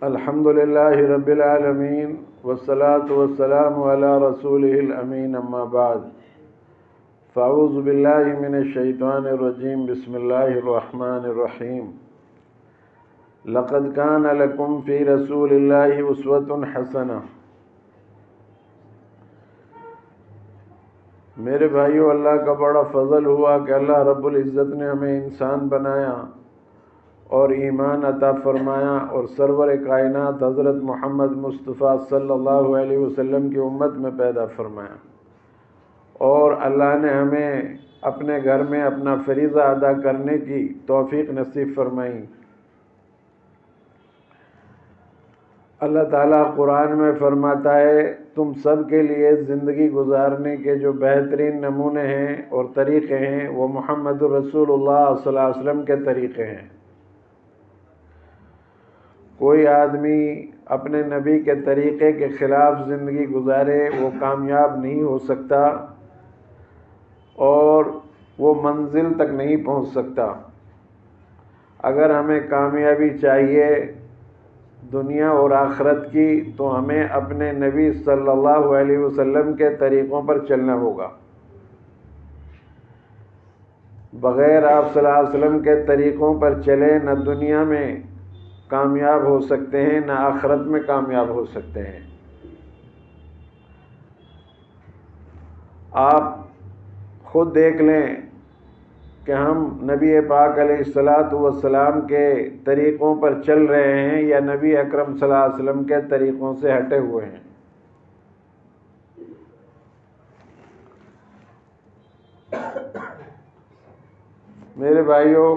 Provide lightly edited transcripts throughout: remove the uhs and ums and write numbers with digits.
الحمد للہ رب العالمین والصلاة والسلام علی رسولہ الامین اما بعد فاعوذ باللہ من الشیطان الرجیم بسم اللہ الرحمن الرحیم لقد کان لکم فی رسول اللہ اسوۃ حسنہ۔ میرے بھائیو، اللہ کا بڑا فضل ہوا کہ اللہ رب العزت نے ہمیں انسان بنایا اور ایمان عطا فرمایا اور سرور کائنات حضرت محمد مصطفیٰ صلی اللہ علیہ وسلم کی امت میں پیدا فرمایا، اور اللہ نے ہمیں اپنے گھر میں اپنا فریضہ ادا کرنے کی توفیق نصیب فرمائی۔ اللہ تعالیٰ قرآن میں فرماتا ہے تم سب کے لیے زندگی گزارنے کے جو بہترین نمونے ہیں اور طریقے ہیں وہ محمد الرسول اللہ صلی اللہ علیہ وسلم کے طریقے ہیں۔ کوئی آدمی اپنے نبی کے طریقے کے خلاف زندگی گزارے وہ کامیاب نہیں ہو سکتا اور وہ منزل تک نہیں پہنچ سکتا۔ اگر ہمیں کامیابی چاہیے دنیا اور آخرت کی تو ہمیں اپنے نبی صلی اللہ علیہ وسلم کے طریقوں پر چلنا ہوگا۔ بغیر آپ صلی اللہ علیہ وسلم کے طریقوں پر چلے نہ دنیا میں کامیاب ہو سکتے ہیں نہ آخرت میں کامیاب ہو سکتے ہیں۔ آپ خود دیکھ لیں کہ ہم نبی پاک علیہ الصلاۃ والسلام کے طریقوں پر چل رہے ہیں یا نبی اکرم صلی اللہ علیہ وسلم کے طریقوں سے ہٹے ہوئے ہیں۔ میرے بھائیوں،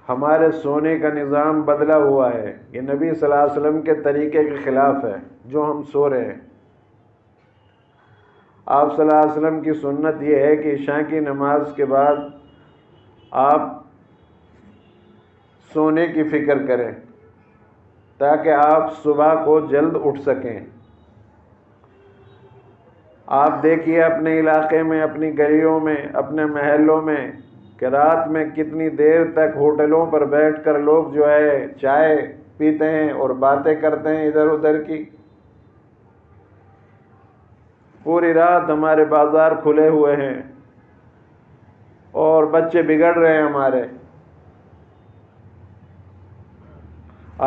ہمارے سونے کا نظام بدلا ہوا ہے، یہ نبی صلی اللہ علیہ وسلم کے طریقے کے خلاف ہے جو ہم سو رہے ہیں۔ آپ صلی اللہ علیہ وسلم کی سنت یہ ہے کہ عشاء کی نماز کے بعد آپ سونے کی فکر کریں تاکہ آپ صبح کو جلد اٹھ سکیں۔ آپ دیکھیے اپنے علاقے میں، اپنی گلیوں میں، اپنے محلوں میں کہ رات میں کتنی دیر تک ہوٹلوں پر بیٹھ کر لوگ جو ہے چائے پیتے ہیں اور باتیں کرتے ہیں ادھر ادھر کی۔ پوری رات ہمارے بازار کھلے ہوئے ہیں اور بچے بگڑ رہے ہیں ہمارے۔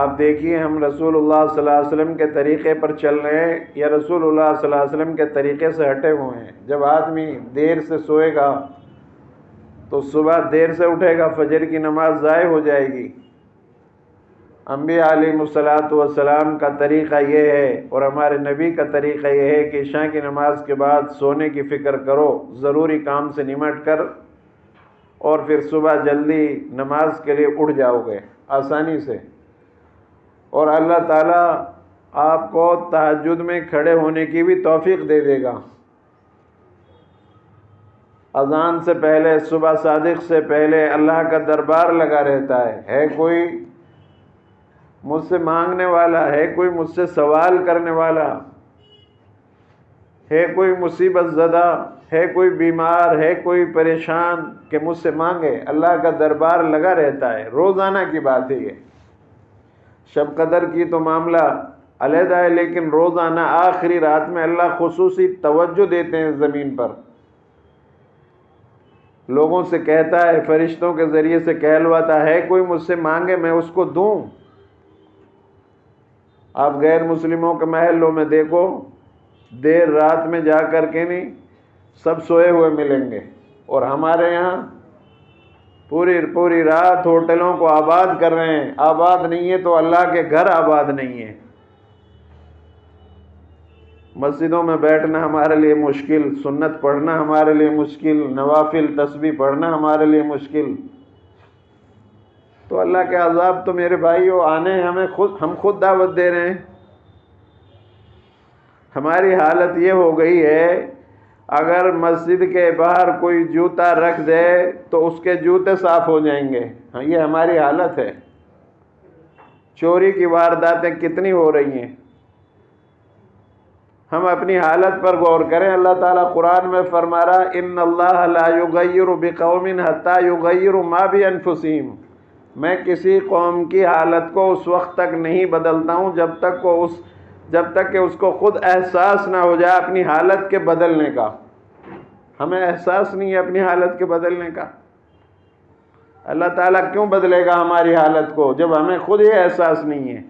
آپ دیکھیے ہم رسول اللہ صلی اللہ علیہ وسلم کے طریقے پر چل رہے ہیں یا رسول اللہ صلی اللہ علیہ وسلم کے طریقے سے ہٹے ہوئے ہیں۔ جب آدمی دیر سے سوئے گا تو صبح دیر سے اٹھے گا، فجر کی نماز ضائع ہو جائے گی۔ انبیاء علیہ الصلاۃ والسلام کا طریقہ یہ ہے اور ہمارے نبی کا طریقہ یہ ہے کہ عشاء کی نماز کے بعد سونے کی فکر کرو، ضروری کام سے نمٹ کر، اور پھر صبح جلدی نماز کے لیے اٹھ جاؤ گے آسانی سے، اور اللہ تعالیٰ آپ کو تہجد میں کھڑے ہونے کی بھی توفیق دے دے گا۔ اذان سے پہلے، صبح صادق سے پہلے اللہ کا دربار لگا رہتا ہے کوئی مجھ سے مانگنے والا، ہے کوئی مجھ سے سوال کرنے والا، ہے کوئی مصیبت زدہ، ہے کوئی بیمار، ہے کوئی پریشان کہ مجھ سے مانگے۔ اللہ کا دربار لگا رہتا ہے، روزانہ کی بات ہے یہ۔ شب قدر کی تو معاملہ علیحدہ ہے، لیکن روزانہ آخری رات میں اللہ خصوصی توجہ دیتے ہیں زمین پر، لوگوں سے کہتا ہے، فرشتوں کے ذریعے سے کہلواتا ہے کوئی مجھ سے مانگے میں اس کو دوں۔ آپ غیر مسلموں کے محلوں میں دیکھو، دیر رات میں جا کر کے نہیں، سب سوئے ہوئے ملیں گے، اور ہمارے یہاں پوری رات ہوٹلوں کو آباد کر رہے ہیں۔ آباد نہیں ہے تو اللہ کے گھر آباد نہیں ہے۔ مسجدوں میں بیٹھنا ہمارے لیے مشکل، سنت پڑھنا ہمارے لیے مشکل، نوافل تسبیح پڑھنا ہمارے لیے مشکل، تو اللہ کے عذاب تو میرے بھائیو آنے ہیں، ہم خود دعوت دے رہے ہیں۔ ہماری حالت یہ ہو گئی ہے، اگر مسجد کے باہر کوئی جوتا رکھ دے تو اس کے جوتے صاف ہو جائیں گے۔ ہاں، یہ ہماری حالت ہے۔ چوری کی وارداتیں کتنی ہو رہی ہیں، ہم اپنی حالت پر غور کریں۔ اللہ تعالیٰ قرآن میں فرما رہا ان اللہ لا یغیر بقوم حتی یغیروا ما بانفسہم، میں کسی قوم کی حالت کو اس وقت تک نہیں بدلتا ہوں جب تک کہ اس کو خود احساس نہ ہو جائے اپنی حالت کے بدلنے کا. ہمیں احساس نہیں ہے اپنی حالت کے بدلنے کا. اللہ تعالیٰ کیوں بدلے گا ہماری حالت کو جب ہمیں خود ہی احساس نہیں ہے؟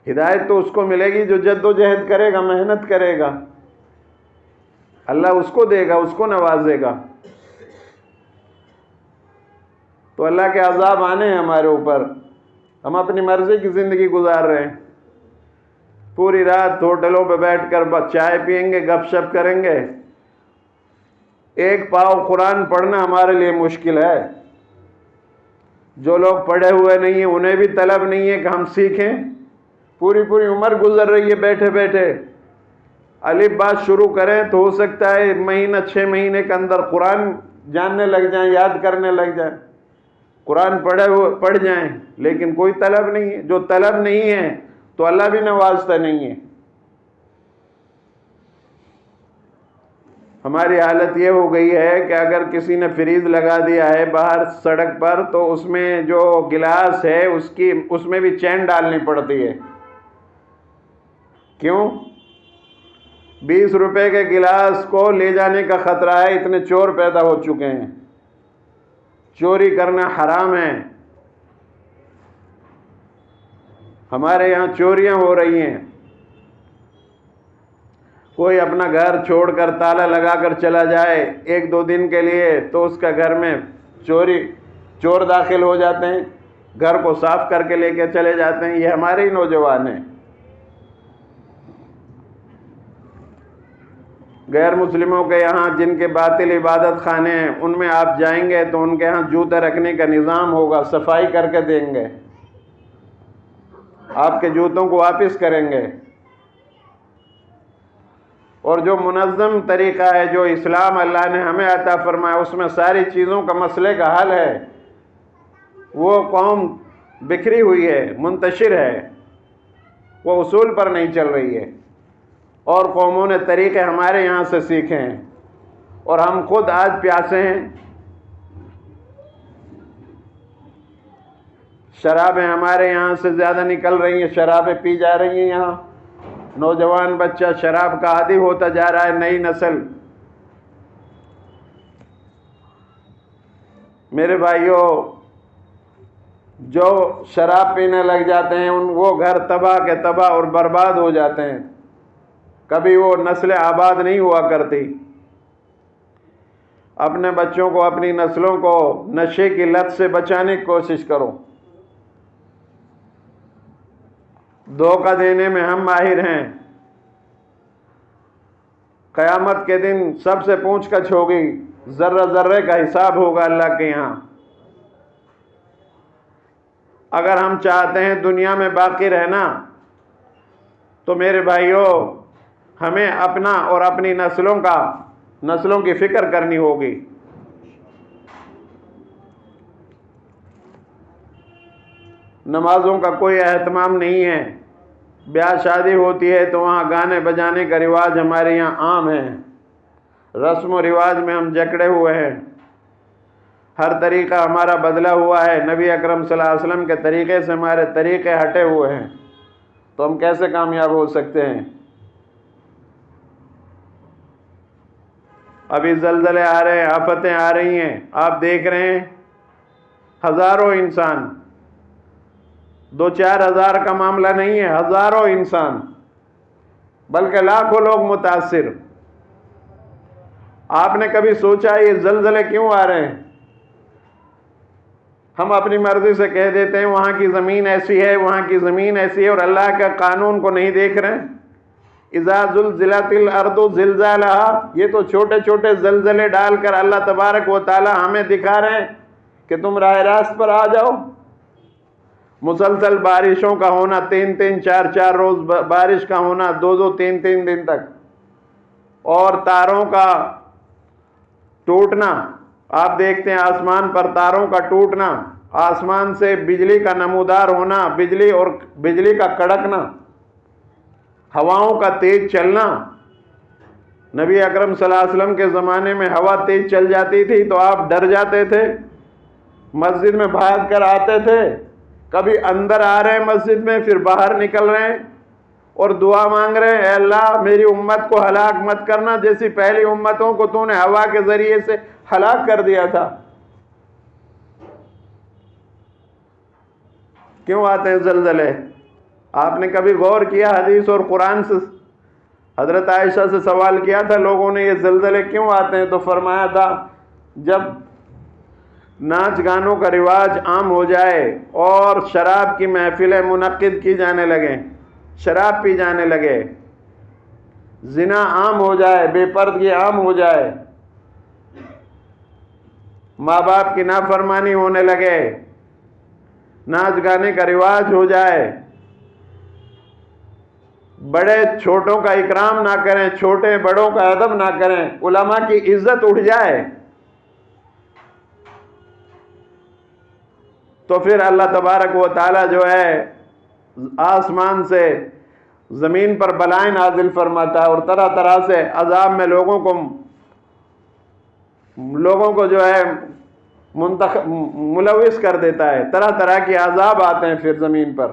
ہدایت تو اس کو ملے گی جو جد و جہد کرے گا، محنت کرے گا. اللہ اس کو دے گا، اس کو نوازے گا. تو اللہ کے عذاب آنے ہیں ہمارے اوپر. ہم اپنی مرضی کی زندگی گزار رہے ہیں. پوری رات ہوٹلوں پہ بیٹھ کر چائے پئیں گے، گپ شپ کریں گے. ایک پاؤ قرآن پڑھنا ہمارے لیے مشکل ہے. جو لوگ پڑھے ہوئے نہیں ہیں انہیں بھی طلب نہیں ہے کہ ہم سیکھیں. پوری پوری عمر گزر رہی ہے بیٹھے بیٹھے. الف بات شروع کریں تو ہو سکتا ہے مہینہ 6 مہینے کے اندر قرآن جاننے لگ جائیں، یاد کرنے لگ جائیں، قرآن پڑھ جائیں. لیکن کوئی طلب نہیں ہے. جو طلب نہیں ہے تو اللہ بھی نوازتا نہیں ہے. ہماری حالت یہ ہو گئی ہے کہ اگر کسی نے فریز لگا دیا ہے باہر سڑک پر تو اس میں جو گلاس ہے اس میں بھی چین ڈالنی پڑتی ہے. کیوں؟ 20 روپے کے گلاس کو لے جانے کا خطرہ ہے. اتنے چور پیدا ہو چکے ہیں. چوری کرنا حرام ہے. ہمارے یہاں چوریاں ہو رہی ہیں. کوئی اپنا گھر چھوڑ کر تالا لگا کر چلا جائے 1-2 دن کے لیے تو اس کا گھر میں چور داخل ہو جاتے ہیں، گھر کو صاف کر کے لے کے چلے جاتے ہیں. یہ ہمارے ہی نوجوان ہیں. غیر مسلموں کے یہاں جن کے باطل عبادت خانے ہیں ان میں آپ جائیں گے تو ان کے یہاں جوتے رکھنے کا نظام ہوگا، صفائی کر کے دیں گے، آپ کے جوتوں کو واپس کریں گے. اور جو منظم طریقہ ہے، جو اسلام اللہ نے ہمیں عطا فرمایا، اس میں ساری چیزوں کا مسئلے کا حل ہے. وہ قوم بکھری ہوئی ہے، منتشر ہے، وہ اصول پر نہیں چل رہی ہے. اور قوموں نے طریقے ہمارے یہاں سے سیکھے ہیں اور ہم خود آج پیاسے ہیں. شرابیں ہمارے یہاں سے زیادہ نکل رہی ہیں، شرابیں پی جا رہی ہیں. یہاں نوجوان بچہ شراب کا عادی ہوتا جا رہا ہے، نئی نسل. میرے بھائیوں، جو شراب پینے لگ جاتے ہیں وہ گھر تباہ کے تباہ اور برباد ہو جاتے ہیں. کبھی وہ نسل آباد نہیں ہوا کرتی. اپنے بچوں کو، اپنی نسلوں کو نشے کی لت سے بچانے کی کوشش کرو. دھوکہ دینے میں ہم ماہر ہیں. قیامت کے دن سب سے پوچھ گچھ ہوگی، ذرہ ذرے کا حساب ہوگا اللہ کے یہاں. اگر ہم چاہتے ہیں دنیا میں باقی رہنا تو میرے بھائیوں ہمیں اپنا اور اپنی نسلوں کی فکر کرنی ہوگی. نمازوں کا کوئی اہتمام نہیں ہے. بیاہ شادی ہوتی ہے تو وہاں گانے بجانے کا رواج ہمارے یہاں عام ہے. رسم و رواج میں ہم جکڑے ہوئے ہیں. ہر طریقہ ہمارا بدلا ہوا ہے. نبی اکرم صلی اللہ علیہ وسلم کے طریقے سے ہمارے طریقے ہٹے ہوئے ہیں. تو ہم کیسے کامیاب ہو سکتے ہیں؟ ابھی زلزلے آ رہے ہیں، آفتیں آ رہی ہیں. آپ دیکھ رہے ہیں ہزاروں انسان، 2-4 ہزار کا معاملہ نہیں ہے، ہزاروں انسان، بلکہ لاکھوں لوگ متاثر. آپ نے کبھی سوچا یہ زلزلے کیوں آ رہے ہیں؟ ہم اپنی مرضی سے کہہ دیتے ہیں وہاں کی زمین ایسی ہے، وہاں کی زمین ایسی ہے، اور اللہ کا قانون کو نہیں دیکھ رہے ہیں. اذا زلزلت الارض زلزالها، یہ تو چھوٹے چھوٹے زلزلے ڈال کر اللہ تبارک و تعالی ہمیں دکھا رہے ہیں کہ تم راہ راست پر آ جاؤ. مسلسل بارشوں کا ہونا، 3-3 4-4 روز بارش کا ہونا، 2-2 3-3 دن تک، اور تاروں کا ٹوٹنا. آپ دیکھتے ہیں آسمان پر تاروں کا ٹوٹنا، آسمان سے بجلی کا نمودار ہونا، بجلی کا کڑکنا، ہواؤں کا تیز چلنا. نبی اکرم صلی اللہ علیہ وسلم کے زمانے میں ہوا تیز چل جاتی تھی تو آپ ڈر جاتے تھے مسجد میں بھاگ کر آتے تھے، کبھی اندر آ رہے ہیں مسجد میں، پھر باہر نکل رہے ہیں اور دعا مانگ رہے ہیں، اے اللہ میری امت کو ہلاک مت کرنا جیسی پہلی امتوں کو تو نے ہوا کے ذریعے سے ہلاک کر دیا تھا۔ کیوں آتے ہیں زلزلے؟ آپ نے کبھی غور کیا حدیث اور قرآن سے؟ حضرت عائشہ سے سوال کیا تھا لوگوں نے، یہ زلزلے کیوں آتے ہیں؟ تو فرمایا تھا جب ناچ گانوں کا رواج عام ہو جائے اور شراب کی محفلیں منعقد کی جانے لگیں، شراب پی جانے لگے، زنا عام ہو جائے، بے پردگی عام ہو جائے، ماں باپ کی نافرمانی ہونے لگے، ناچ گانے کا رواج ہو جائے، بڑے چھوٹوں کا اکرام نہ کریں، چھوٹے بڑوں کا ادب نہ کریں، علماء کی عزت اٹھ جائے، تو پھر اللہ تبارک و تعالی جو ہے آسمان سے زمین پر بلائیں نازل فرماتا ہے اور طرح طرح سے عذاب میں لوگوں کو جو ہے ملوث کر دیتا ہے، طرح طرح کے عذاب آتے ہیں پھر زمین پر۔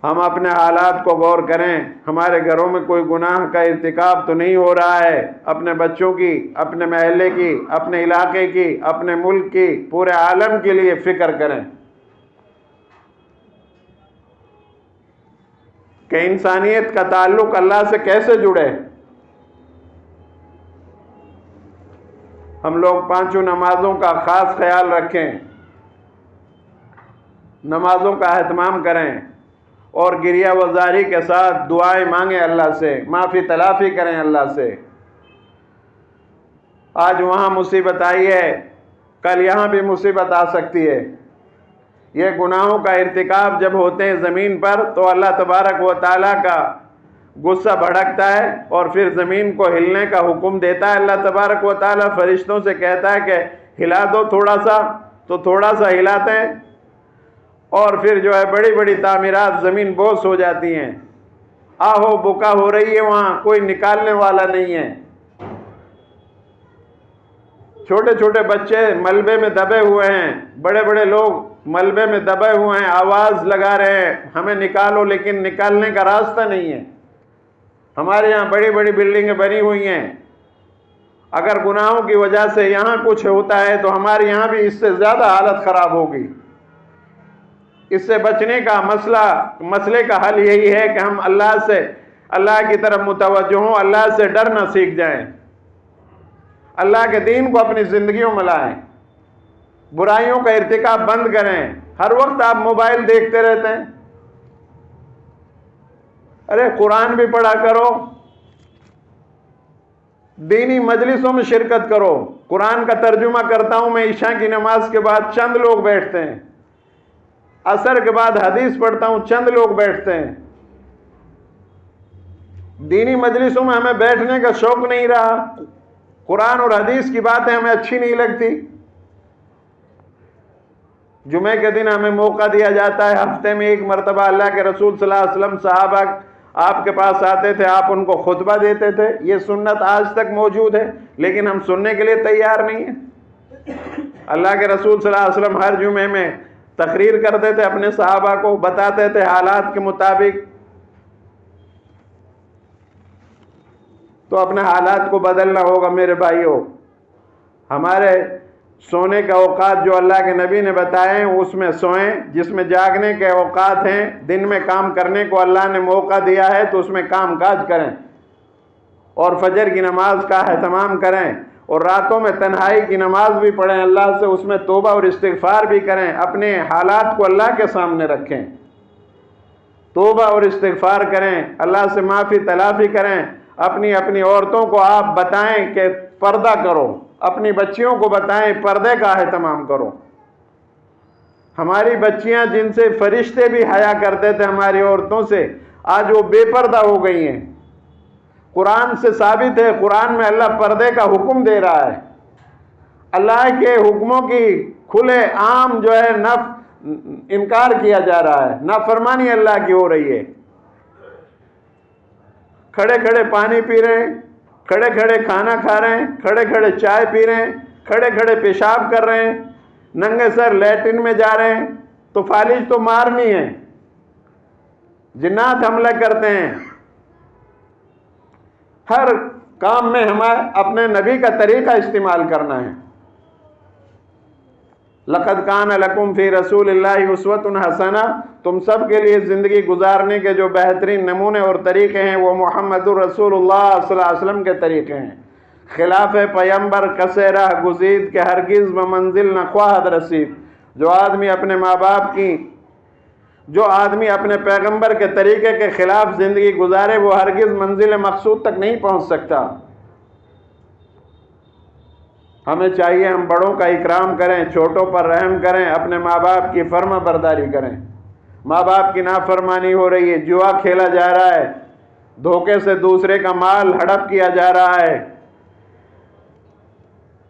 ہم اپنے حالات کو غور کریں، ہمارے گھروں میں کوئی گناہ کا ارتکاب تو نہیں ہو رہا ہے؟ اپنے بچوں کی، اپنے محلے کی، اپنے علاقے کی، اپنے ملک کی، پورے عالم کے لیے فکر کریں کہ انسانیت کا تعلق اللہ سے کیسے جڑے۔ ہم لوگ پانچوں نمازوں کا خاص خیال رکھیں، نمازوں کا اہتمام کریں اور گریہ وزاری کے ساتھ دعائیں مانگیں اللہ سے، معافی تلافی کریں اللہ سے۔ آج وہاں مصیبت آئی ہے، کل یہاں بھی مصیبت آ سکتی ہے۔ یہ گناہوں کا ارتکاب جب ہوتے ہیں زمین پر تو اللہ تبارک و تعالیٰ کا غصہ بھڑکتا ہے اور پھر زمین کو ہلنے کا حکم دیتا ہے۔ اللہ تبارک و تعالیٰ فرشتوں سے کہتا ہے کہ ہلا دو تھوڑا سا، تو تھوڑا سا ہلاتے ہیں اور پھر جو ہے بڑی بڑی تعمیرات زمین بوس ہو جاتی ہیں، آہو بکا ہو رہی ہے، وہاں کوئی نکالنے والا نہیں ہے۔ چھوٹے چھوٹے بچے ملبے میں دبے ہوئے ہیں، بڑے بڑے لوگ ملبے میں دبے ہوئے ہیں، آواز لگا رہے ہیں ہمیں نکالو، لیکن نکالنے کا راستہ نہیں ہے۔ ہمارے یہاں بڑی بڑی بلڈنگیں بنی ہوئی ہیں، اگر گناہوں کی وجہ سے یہاں کچھ ہوتا ہے تو ہمارے یہاں بھی اس سے زیادہ حالت خراب ہوگی۔ اس سے بچنے کا مسئلے کا حل یہی ہے کہ ہم اللہ کی طرف متوجہ ہوں، اللہ سے ڈرنا سیکھ جائیں، اللہ کے دین کو اپنی زندگیوں میں لائیں، برائیوں کا ارتکاب بند کریں۔ ہر وقت آپ موبائل دیکھتے رہتے ہیں، ارے قرآن بھی پڑھا کرو، دینی مجلسوں میں شرکت کرو۔ قرآن کا ترجمہ کرتا ہوں میں عشاء کی نماز کے بعد، چند لوگ بیٹھتے ہیں، عصر کے بعد حدیث پڑھتا ہوں، چند لوگ بیٹھتے ہیں۔ دینی مجلسوں میں ہمیں بیٹھنے کا شوق نہیں رہا، قرآن اور حدیث کی باتیں ہمیں اچھی نہیں لگتی۔ جمعے کے دن ہمیں موقع دیا جاتا ہے، ہفتے میں ایک مرتبہ اللہ کے رسول صلی اللہ علیہ وسلم صحابہ آپ کے پاس آتے تھے، آپ ان کو خطبہ دیتے تھے۔ یہ سنت آج تک موجود ہے، لیکن ہم سننے کے لیے تیار نہیں ہیں۔ اللہ کے رسول صلی اللہ علیہ وسلم ہر جمعے میں تقریر کرتے تھے، اپنے صحابہ کو بتاتے تھے حالات کے مطابق۔ تو اپنے حالات کو بدلنا ہوگا میرے بھائیوں۔ ہمارے سونے کے اوقات جو اللہ کے نبی نے بتائے ہیں اس میں سوئیں، جس میں جاگنے کے اوقات ہیں، دن میں کام کرنے کو اللہ نے موقع دیا ہے تو اس میں کام کاج کریں اور فجر کی نماز کا اہتمام کریں اور راتوں میں تنہائی کی نماز بھی پڑھیں، اللہ سے اس میں توبہ اور استغفار بھی کریں، اپنے حالات کو اللہ کے سامنے رکھیں، توبہ اور استغفار کریں، اللہ سے معافی تلافی کریں۔ اپنی عورتوں کو آپ بتائیں کہ پردہ کرو، اپنی بچیوں کو بتائیں پردے کا اہتمام کرو۔ ہماری بچیاں جن سے فرشتے بھی حیا کرتے تھے ہماری عورتوں سے، آج وہ بے پردہ ہو گئی ہیں۔ قرآن سے ثابت ہے، قرآن میں اللہ پردے کا حکم دے رہا ہے۔ اللہ کے حکموں کی کھلے عام جو ہے انکار کیا جا رہا ہے، نافرمانی اللہ کی ہو رہی ہے۔ کھڑے کھڑے پانی پی رہے ہیں، کھڑے کھڑے کھانا کھا رہے ہیں، کھڑے کھڑے چائے پی رہے ہیں، کھڑے کھڑے پیشاب کر رہے ہیں، ننگے سر لیٹرن میں جا رہے ہیں، تو فالج تو مارنی ہے، جنات حملہ کرتے ہیں۔ ہر کام میں ہمیں اپنے نبی کا طریقہ استعمال کرنا ہے۔ لقد کان لکم فی رسول اللہ اسوۃ حسنہ، تم سب کے لیے زندگی گزارنے کے جو بہترین نمونے اور طریقے ہیں وہ محمد الرسول اللہ صلی اللہ علیہ وسلم کے طریقے ہیں۔ خلاف پیمبر کسے راہ گزید کہ ہرگز بمنزل نہ خواہد رسید۔ جو آدمی اپنے پیغمبر کے طریقے کے خلاف زندگی گزارے وہ ہرگز منزل مقصود تک نہیں پہنچ سکتا۔ ہمیں چاہیے ہم بڑوں کا اکرام کریں، چھوٹوں پر رحم کریں، اپنے ماں باپ کی فرما برداری کریں۔ ماں باپ کی نافرمانی ہو رہی ہے، جوا کھیلا جا رہا ہے، دھوکے سے دوسرے کا مال ہڑپ کیا جا رہا ہے،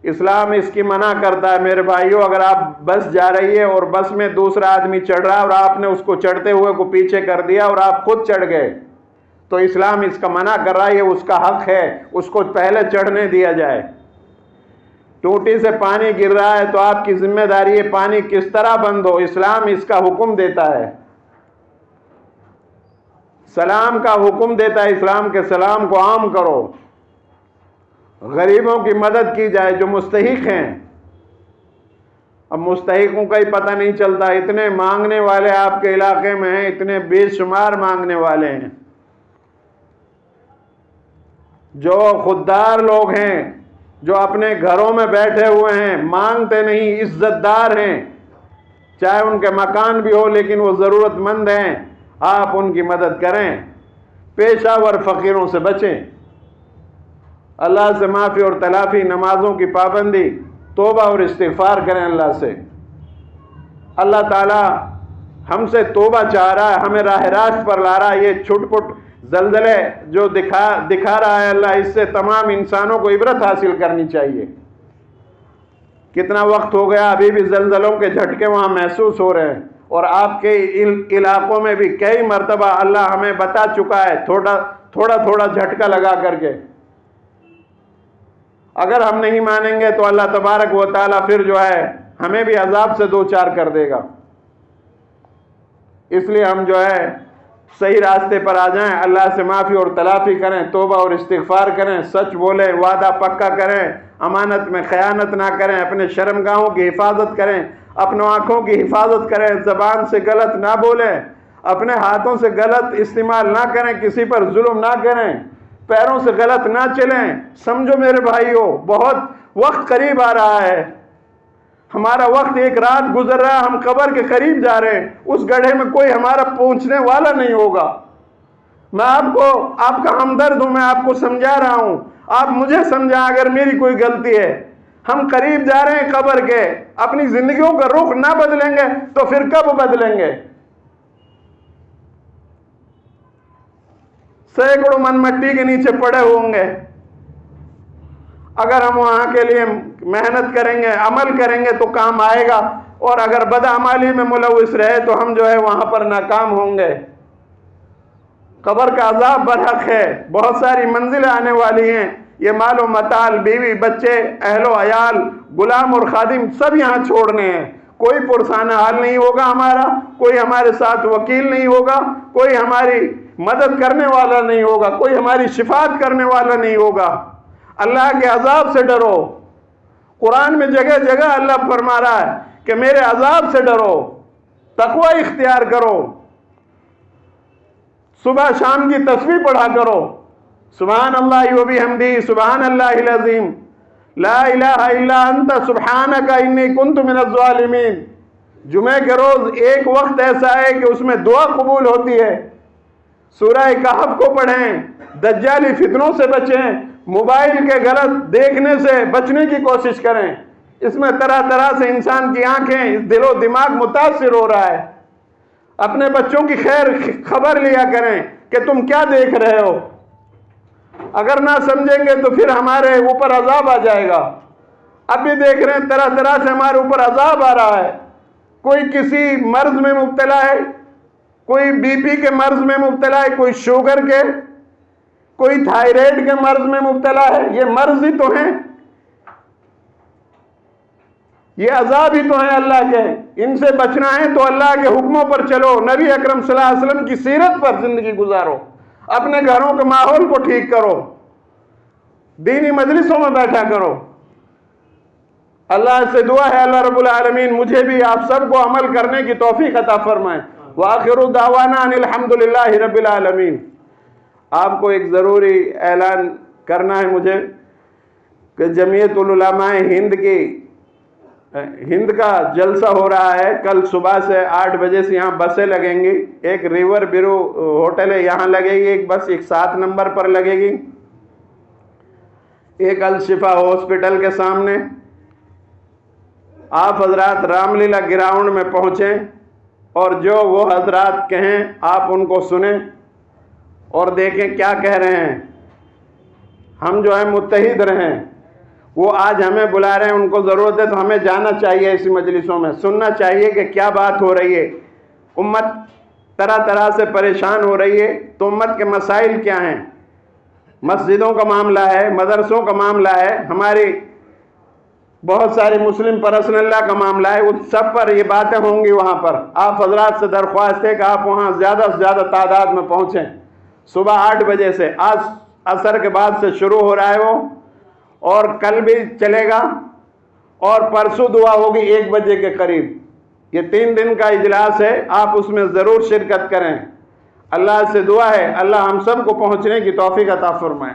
اسلام اس کی منع کرتا ہے۔ میرے بھائیوں، اگر آپ بس جا رہی ہے اور بس میں دوسرا آدمی چڑھ رہا ہے اور آپ نے اس کو چڑھتے ہوئے کو پیچھے کر دیا اور آپ خود چڑھ گئے، تو اسلام اس کا منع کر رہا ہے، یہ اس کا حق ہے، اس کو پہلے چڑھنے دیا جائے۔ ٹوٹی سے پانی گر رہا ہے تو آپ کی ذمہ داری ہے پانی کس طرح بند ہو، اسلام اس کا حکم دیتا ہے، سلام کا حکم دیتا ہے، اسلام کے سلام کو عام کرو۔ غریبوں کی مدد کی جائے جو مستحق ہیں۔ اب مستحقوں کا ہی پتہ نہیں چلتا، اتنے مانگنے والے آپ کے علاقے میں ہیں، اتنے بے شمار مانگنے والے ہیں۔ جو خوددار لوگ ہیں، جو اپنے گھروں میں بیٹھے ہوئے ہیں، مانگتے نہیں، عزت دار ہیں، چاہے ان کے مکان بھی ہو لیکن وہ ضرورت مند ہیں، آپ ان کی مدد کریں۔ پیشہ ور فقیروں سے بچیں، اللہ سے معافی اور تلافی، نمازوں کی پابندی، توبہ اور استغفار کریں اللہ سے۔ اللہ تعالی ہم سے توبہ چاہ رہا ہے، ہمیں راہ راست پر لا رہا ہے۔ یہ چھٹ پٹ زلزلے جو دکھا رہا ہے اللہ، اس سے تمام انسانوں کو عبرت حاصل کرنی چاہیے۔ کتنا وقت ہو گیا، ابھی بھی زلزلوں کے جھٹکے وہاں محسوس ہو رہے ہیں، اور آپ کے علاقوں میں بھی کئی مرتبہ اللہ ہمیں بتا چکا ہے، تھوڑا جھٹکا لگا کر کے۔ اگر ہم نہیں مانیں گے تو اللہ تبارک و تعالیٰ پھر جو ہے ہمیں بھی عذاب سے دوچار کر دے گا۔ اس لیے ہم جو ہے صحیح راستے پر آ جائیں، اللہ سے معافی اور تلافی کریں، توبہ اور استغفار کریں، سچ بولیں، وعدہ پکا کریں، امانت میں خیانت نہ کریں، اپنے شرمگاہوں کی حفاظت کریں، اپنی آنکھوں کی حفاظت کریں، زبان سے غلط نہ بولیں، اپنے ہاتھوں سے غلط استعمال نہ کریں، کسی پر ظلم نہ کریں، پیروں سے غلط نہ چلیں۔ سمجھو میرے بھائیوں، بہت وقت قریب آ رہا ہے، ہمارا وقت ایک رات گزر رہا ہے، ہم قبر کے قریب جا رہے ہیں، اس گڑھے میں کوئی ہمارا پہنچنے والا نہیں ہوگا۔ میں آپ کا ہمدرد ہوں، میں آپ کو سمجھا رہا ہوں، آپ مجھے سمجھا اگر میری کوئی غلطی ہے۔ ہم قریب جا رہے ہیں قبر کے، اپنی زندگیوں کا رخ نہ بدلیں گے تو پھر کب بدلیں گے؟ سینکڑوں من مٹی کے نیچے پڑے ہوں گے۔ اگر ہم وہاں کے لیے محنت کریں گے، عمل کریں گے تو کام آئے گا، اور اگر بدعمالی میں ملوث رہے تو ہم جو ہے وہاں پر ناکام ہوں گے۔ قبر کا عذاب برحق ہے، بہت ساری منزلیں آنے والی ہیں، یہ مال و متاع، بیوی بچے، اہل و عیال، غلام اور خادم سب یہاں چھوڑنے ہیں۔ کوئی پرسانہ حال نہیں ہوگا ہمارا، کوئی ہمارے ساتھ وکیل نہیں ہوگا، کوئی ہماری مدد کرنے والا نہیں ہوگا، کوئی ہماری شفاعت کرنے والا نہیں ہوگا۔ اللہ کے عذاب سے ڈرو۔ قرآن میں جگہ جگہ اللہ فرما رہا ہے کہ میرے عذاب سے ڈرو، تقوی اختیار کرو، صبح شام کی تسبیح پڑھا کرو، سبحان اللہ و بحمدہ، سبحان اللہ العظیم، لا الہ الا انت سبحانک انی کنت من الظالمین۔ جمعہ کے روز ایک وقت ایسا ہے کہ اس میں دعا قبول ہوتی ہے۔ سورہ کہف کو پڑھیں، دجالی فتنوں سے بچیں، موبائل کے غلط دیکھنے سے بچنے کی کوشش کریں۔ اس میں طرح طرح سے انسان کی آنکھیں، دل و دماغ متاثر ہو رہا ہے۔ اپنے بچوں کی خیر خبر لیا کریں کہ تم کیا دیکھ رہے ہو۔ اگر نہ سمجھیں گے تو پھر ہمارے اوپر عذاب آ جائے گا۔ اب بھی دیکھ رہے ہیں طرح طرح سے ہمارے اوپر عذاب آ رہا ہے۔ کوئی کسی مرض میں مبتلا ہے، کوئی بی پی کے مرض میں مبتلا ہے، کوئی شوگر کے، کوئی تھائرائیڈ کے مرض میں مبتلا ہے۔ یہ مرض ہی تو ہیں۔ یہ عذاب ہی تو ہیں اللہ کے، ان سے بچنا ہے تو اللہ کے حکموں پر چلو، نبی اکرم صلی اللہ علیہ وسلم کی سیرت پر زندگی گزارو، اپنے گھروں کے ماحول کو ٹھیک کرو، دینی مجلسوں میں بیٹھا کرو۔ اللہ سے دعا ہے اللہ رب العالمین مجھے بھی آپ سب کو عمل کرنے کی توفیق عطا فرمائے۔ وآخر دعوانا ان الحمدللہ رب العالمین۔ آپ کو ایک ضروری اعلان کرنا ہے مجھے کہ جمعیت العلماء ہند کا جلسہ ہو رہا ہے، کل صبح سے 8 بجے سے یہاں بسیں لگیں گی، ایک ریور بیرو ہوٹل ہے یہاں لگے گی ایک بس، ایک 7 نمبر پر لگے گی، ایک الشفا ہاسپٹل کے سامنے۔ آپ حضرات رام لیلا گراؤنڈ میں پہنچیں اور جو وہ حضرات کہیں آپ ان کو سنیں اور دیکھیں کیا کہہ رہے ہیں، ہم جو ہے متحد رہیں۔ وہ آج ہمیں بلا رہے ہیں، ان کو ضرورت ہے تو ہمیں جانا چاہیے، اسی مجلسوں میں سننا چاہیے کہ کیا بات ہو رہی ہے، امت طرح طرح سے پریشان ہو رہی ہے، تو امت کے مسائل کیا ہیں، مسجدوں کا معاملہ ہے، مدرسوں کا معاملہ ہے، ہماری بہت ساری مسلم پرسنل لا کا معاملہ ہے، ان سب پر یہ باتیں ہوں گی وہاں پر۔ آپ حضرات سے درخواست ہے کہ آپ وہاں زیادہ سے زیادہ تعداد میں پہنچیں۔ صبح 8 بجے سے، آج عصر کے بعد سے شروع ہو رہا ہے وہ، اور کل بھی چلے گا، اور پرسوں دعا ہوگی 1 بجے کے قریب۔ یہ 3 دن کا اجلاس ہے، آپ اس میں ضرور شرکت کریں۔ اللہ سے دعا ہے اللہ ہم سب کو پہنچنے کی توفیق عطا فرمائے۔